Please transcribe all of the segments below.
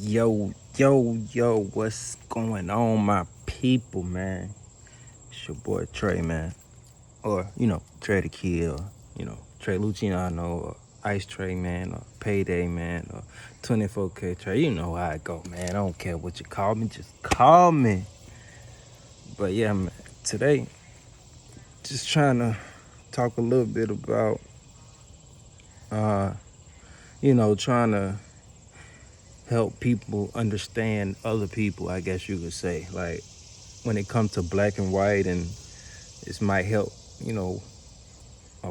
Yo, what's going on, my people, man? It's your boy Trey, man. Or, Trey the Kid, or, Trey Luciano, or Ice Trey, man, or Payday, man, or 24K Trey. You know how I go, man. I don't care what you call me, just call me. But yeah, man, today, just trying to talk a little bit about, uh, trying to help people understand other people, I guess you could say. Like, when it comes to black and white, and this might help, a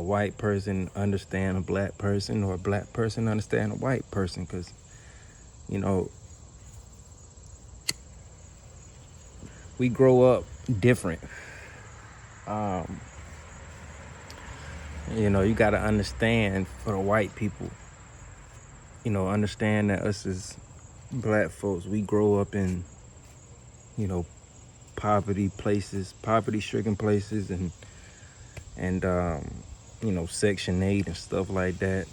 white person understand a black person, or a black person understand a white person, because, you know, we grow up different. Um, you got to understand, for the white people, understand that us as black folks, we grow up in, you know, poverty-stricken places, and Section 8 and stuff like that.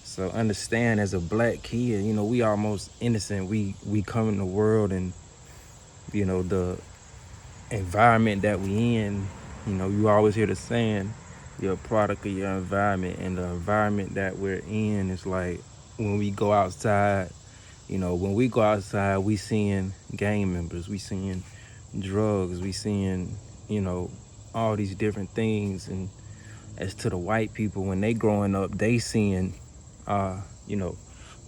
So understand, as a black kid, we almost innocent. We come in the world, and the environment that we in. You always hear the saying, you're a product of your environment, and the environment that we're in is like, when we go outside. When we go outside, we seeing gang members, we seeing drugs, we seeing all these different things. And as to the white people, when they growing up, they seeing uh, you know,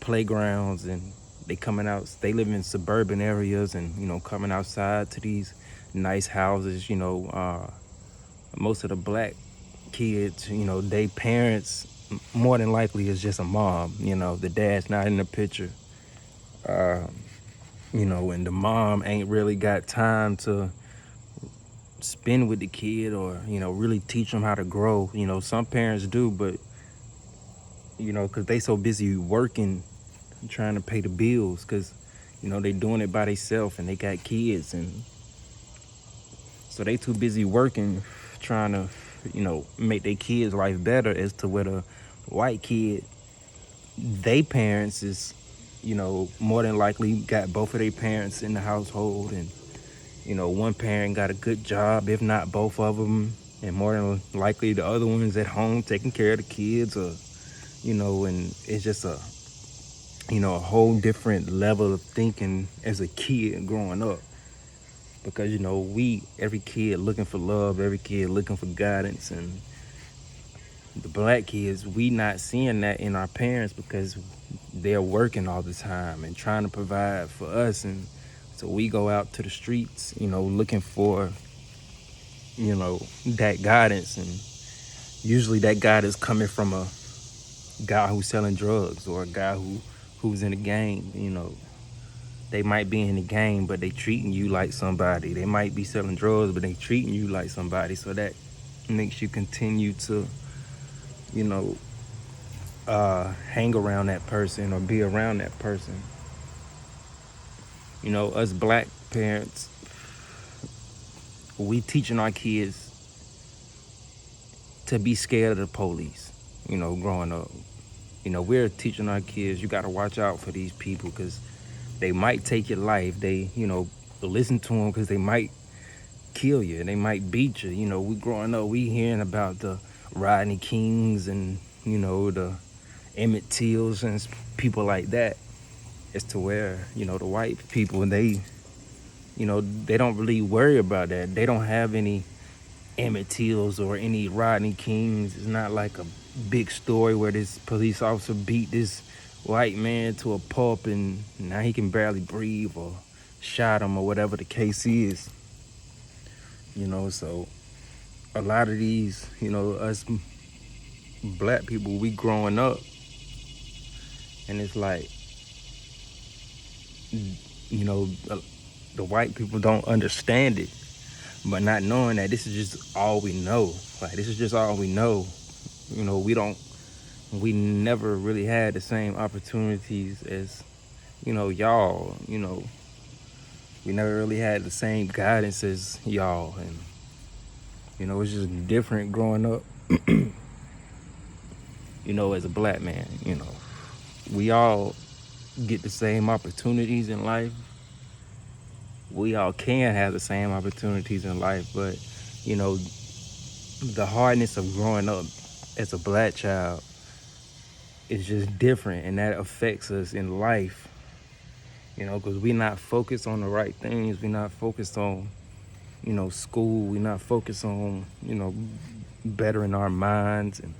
playgrounds, and they live in suburban areas, and coming outside to these nice houses. Most of the black kids, they parents, more than likely, is just a mom. The dad's not in the picture. uh, and the mom ain't really got time to spend with the kid, or really teach them how to grow. Some parents do, but because they so busy working, trying to pay the bills, because they doing it by themselves, and they got kids, and so they too busy working, trying to make their kids' life better. As to where the white kid, they parents is more than likely got both of their parents in the household, and one parent got a good job, if not both of them, and more than likely the other one's at home taking care of the kids, or and it's just a whole different level of thinking as a kid growing up. Because every kid looking for love, every kid looking for guidance, and the black kids, we not seeing that in our parents, because they're working all the time and trying to provide for us. And so we go out to the streets, looking for that guidance. And usually that guidance coming from a guy who's selling drugs, or a guy who's in a gang. They might be in the game, but they treating you like somebody. They might be selling drugs, but they treating you like somebody. So that makes you continue to, you know, hang around that person, or be around that person. Us black parents, we teaching our kids to be scared of the police. Growing up, we're teaching our kids, you got to watch out for these people, because they might take your life. They, listen to them, because they might kill you. They might beat you. We growing up, we hearing about the Rodney Kings, and the Emmett Tills, and people like that. As to where the white people, they they don't really worry about that. They don't have any Emmett Tills or any Rodney Kings. It's not like a big story where this police officer beat this white man to a pulp, and now he can barely breathe, or shot him, or whatever the case is. So a lot of these, us black people, we growing up, and it's like, the white people don't understand it, but not knowing that this is just all we know. Like, this is just all we know. We never really had the same opportunities as, y'all. We never really had the same guidance as y'all. And, it's just different growing up, as a black man. We all get the same opportunities in life. We all can have the same opportunities in life, but you know, the hardness of growing up as a black child is just different, and that affects us in life. You know, because we're not focused on the right things. We're not focused on, school. We're not focused on, bettering our minds, and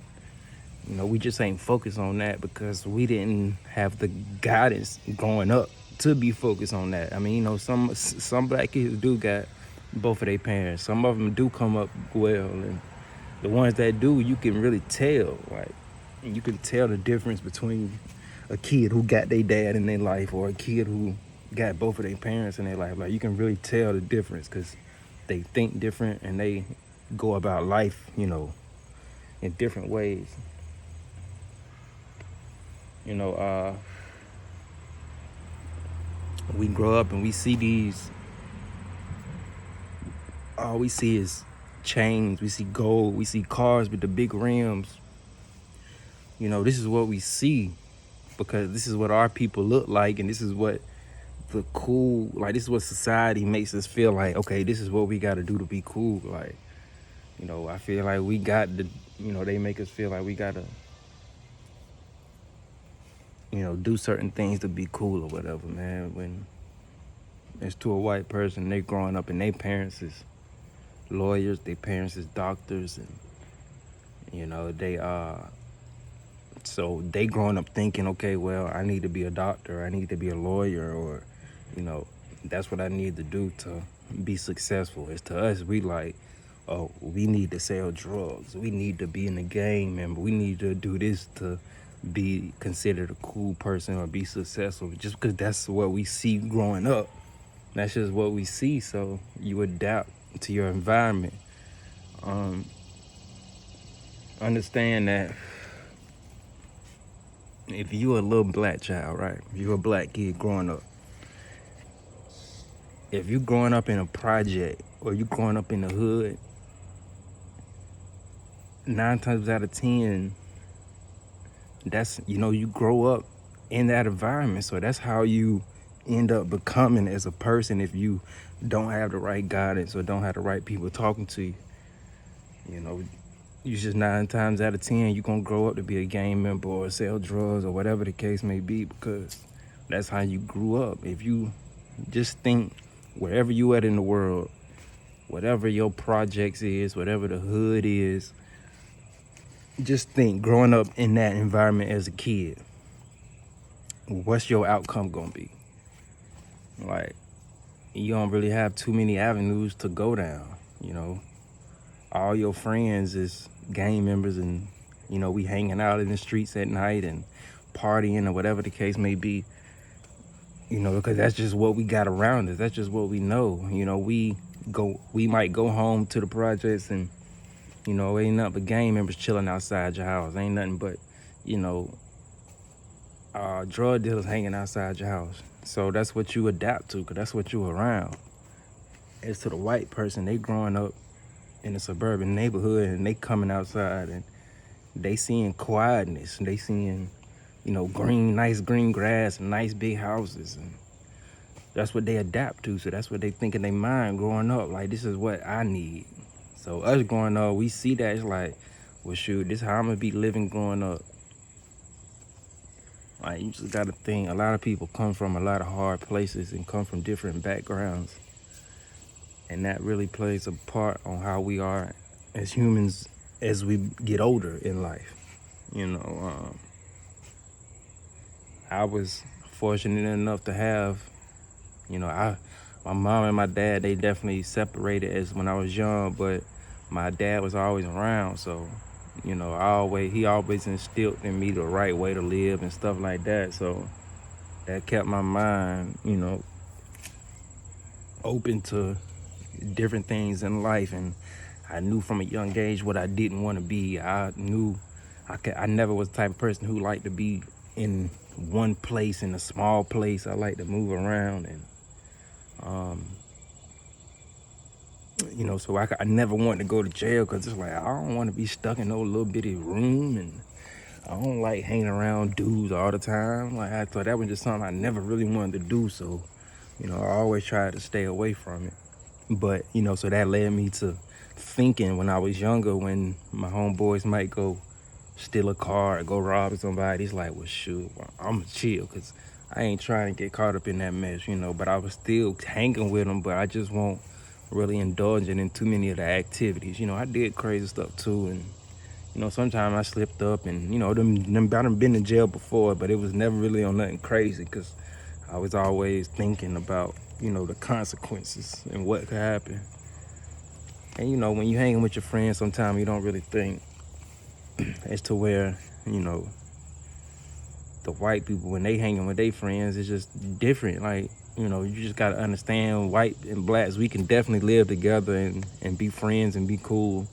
we just ain't focused on that because we didn't have the guidance growing up to be focused on that. I mean, some black kids do got both of their parents. Some of them do come up well, and the ones that do, you can really tell. Like, you can tell the difference between a kid who got their dad in their life or a kid who got both of their parents in their life. Like, you can really tell the difference because they think different and they go about life, in different ways. We grow up and we see these, all we see is chains, we see gold, we see cars with the big rims. This is what we see because this is what our people look like, and this is what this is what society makes us feel like, okay, this is what we got to do to be cool. Like, I feel like we got to, they make us feel like we got to, do certain things to be cool or whatever, man. When it's to a white person, they growing up and their parents is lawyers, their parents is doctors, and, so they growing up thinking, okay, well, I need to be a doctor, I need to be a lawyer, or, that's what I need to do to be successful. It's to us, we like, oh, we need to sell drugs, we need to be in the gang member, we need to do this to be considered a cool person or be successful, just because that's what we see growing up. That's just what we see, so you adapt to your environment. Understand that if you're a little black child, right? If you're a black kid growing up, if you're growing up in a project or you growing up in the hood, 9 times out of 10, that's, you grow up in that environment. So that's how you end up becoming as a person if you don't have the right guidance or don't have the right people talking to you. You just 9 times out of 10, you're going to grow up to be a gang member or sell drugs or whatever the case may be, because that's how you grew up. If you just think wherever you at in the world, whatever your projects is, whatever the hood is, just think growing up in that environment as a kid, what's your outcome going to be? Like, you don't really have too many avenues to go down, All your friends is gang members, and we hanging out in the streets at night and partying or whatever the case may be, because that's just what we got around us. That's just what we know. We might go home to the projects and ain't nothing but gang members chilling outside your house. Ain't nothing but drug dealers hanging outside your house. So that's what you adapt to, because that's what you around. As to the white person, they growing up in a suburban neighborhood and they coming outside and they seeing quietness, and they seeing, nice green grass and nice big houses, and that's what they adapt to. So that's what they think in their mind growing up, like, this is what I need. So us growing up, we see that, it's like, well, shoot, this is how I'm gonna be living growing up. Like, you just gotta think, a lot of people come from a lot of hard places and come from different backgrounds, and that really plays a part on how we are as humans as we get older in life. I was fortunate enough to have, my mom and my dad, they definitely separated as when I was young, but my dad was always around, so he always instilled in me the right way to live and stuff like that. So that kept my mind, open to different things in life, and I knew from a young age what I didn't want to be. I knew I never was the type of person who liked to be in one place, in a small place. I like to move around, and so I never wanted to go to jail, because it's like, I don't want to be stuck in no little bitty room, and I don't like hanging around dudes all the time. Like, I thought that was just something I never really wanted to do. So, I always tried to stay away from it. But, so that led me to thinking when I was younger, when my homeboys might go steal a car or go rob somebody, it's like, well, shoot, I'm chill because I ain't trying to get caught up in that mess, But I was still hanging with them, but I just won't really indulging in too many of the activities. I did crazy stuff too, and sometimes I slipped up, and I done been in jail before, but it was never really on nothing crazy because I was always thinking about the consequences and what could happen. And when you hanging with your friends, sometimes you don't really think as to where the white people, when they hanging with their friends, it's just different. Like, you just gotta understand, white and blacks, we can definitely live together and be friends and be cool,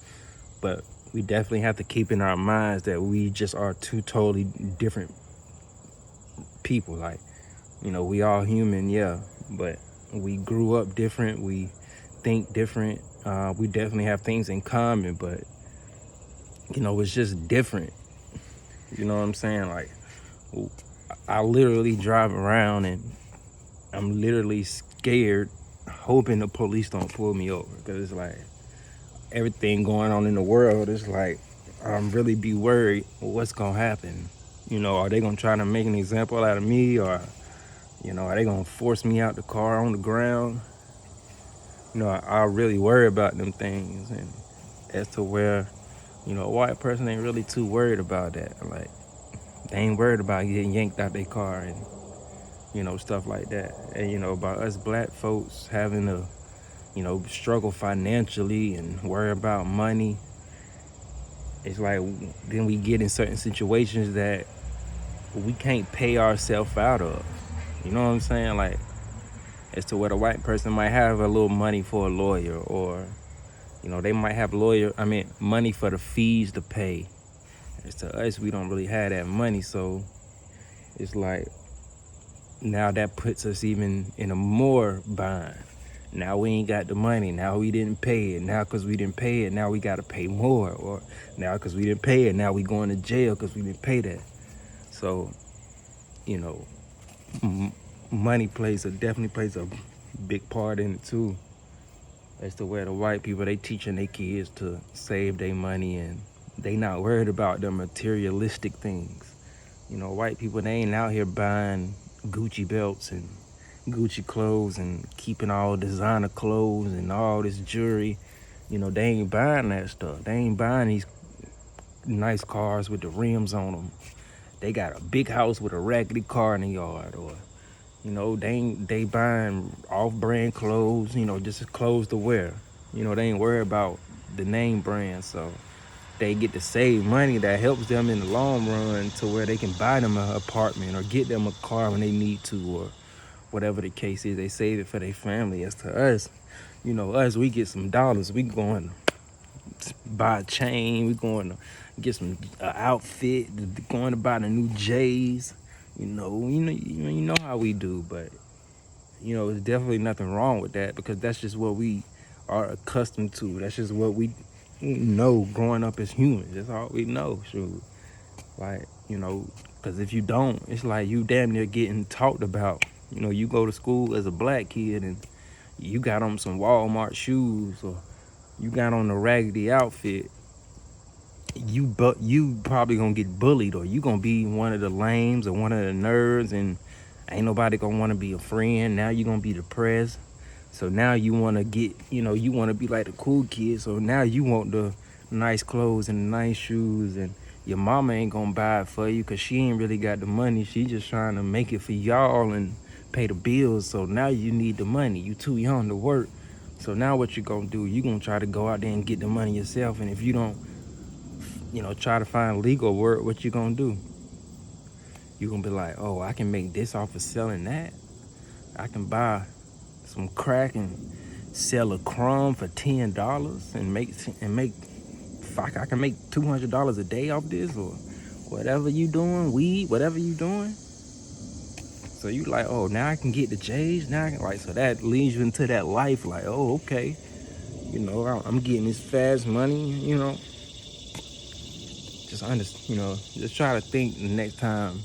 but we definitely have to keep in our minds that we just are two totally different people. Like, we all human, yeah, but we grew up different, we think different, we definitely have things in common, but it's just different. You know what I'm saying? Like, I literally drive around and I'm literally scared, hoping the police don't pull me over, because it's like everything going on in the world. It's like I'm really be worried what's gonna happen. Are they gonna try to make an example out of me, or are they gonna force me out the car on the ground? I really worry about them things, and as to where a white person ain't really too worried about that. Like, they ain't worried about getting yanked out their car and stuff like that. And about us black folks having to struggle financially and worry about money. It's like then we get in certain situations that we can't pay ourselves out of. You know what I'm saying? Like, as to where the white person might have a little money for a lawyer, or they might have money for the fees to pay. As to us, we don't really have that money, so it's like now that puts us even in a more bind. Now we ain't got the money. Now we didn't pay it. Now because we didn't pay it, now we got to pay more. Or now because we didn't pay it, now we going to jail because we didn't pay that. So, money definitely plays a big part in it too. As to where the white people, they teaching their kids to save their money, and they not worried about the materialistic things. White people, they ain't out here buying Gucci belts and Gucci clothes and keeping all designer clothes and all this jewelry. They ain't buying that stuff. They ain't buying these nice cars with the rims on them. They got a big house with a raggedy car in the yard, or they buying off-brand clothes, just clothes to wear. They ain't worried about the name brand, so they get to save money that helps them in the long run to where they can buy them an apartment or get them a car when they need to, or whatever the case is. They save it for their family. As to us, we get some dollars, we going to buy a chain, we going to get some outfit, going to buy the new J's. You know how we do, but there's definitely nothing wrong with that, because that's just what we are accustomed to. That's just what we know growing up as humans. That's all we know. Shoot, like, because if you don't, it's like you damn near getting talked about. You go to school as a black kid and you got on some Walmart shoes, or you got on a raggedy outfit, you probably gonna get bullied, or you gonna be one of the lames or one of the nerds, and ain't nobody gonna want to be a friend. Now you gonna be depressed. So now you want to get, you want to be like the cool kid. So now you want the nice clothes and the nice shoes, and your mama ain't gonna buy it for you because she ain't really got the money. She just trying to make it for y'all and pay the bills. So now you need the money. You too young to work. So now what you gonna do? You gonna try to go out there and get the money yourself. And if you don't, try to find legal work, what you gonna do? You gonna be like, oh, I can make this off of selling that. I can buy some crack and sell a crumb for $10 and make fuck, I can make $200 a day off this, or whatever you doing, weed, whatever you doing. So you like, oh, now I can get the J's, now I can, like, so that leads you into that life, like, oh, okay, I'm getting this fast money, just try to think the next time,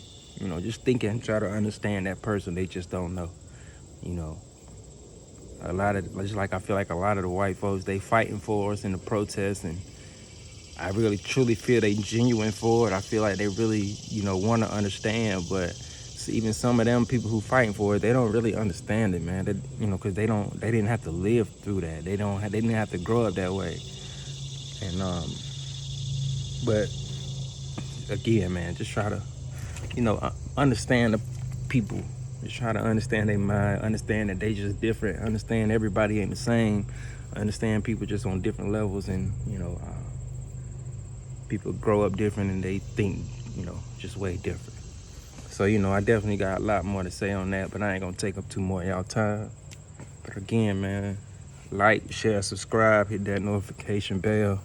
just think and try to understand that person. They just don't know, you know. Just like I feel like a lot of the white folks, they fighting for us in the protests, and I really truly feel they genuine for it. I feel like they really, want to understand, but even some of them people who fighting for it, they don't really understand it, man. Because they didn't have to live through that. They didn't have to grow up that way. And but again, man, just try to, understand the people. Just try to understand their mind, understand that they just different, understand everybody ain't the same, understand people just on different levels, and people grow up different and they think, just way different. So, I definitely got a lot more to say on that, but I ain't gonna take up too more of y'all time. But again, man, like, share, subscribe, hit that notification bell.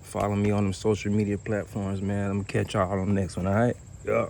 Follow me on them social media platforms, man. I'm gonna catch y'all on the next one, all right? Yeah.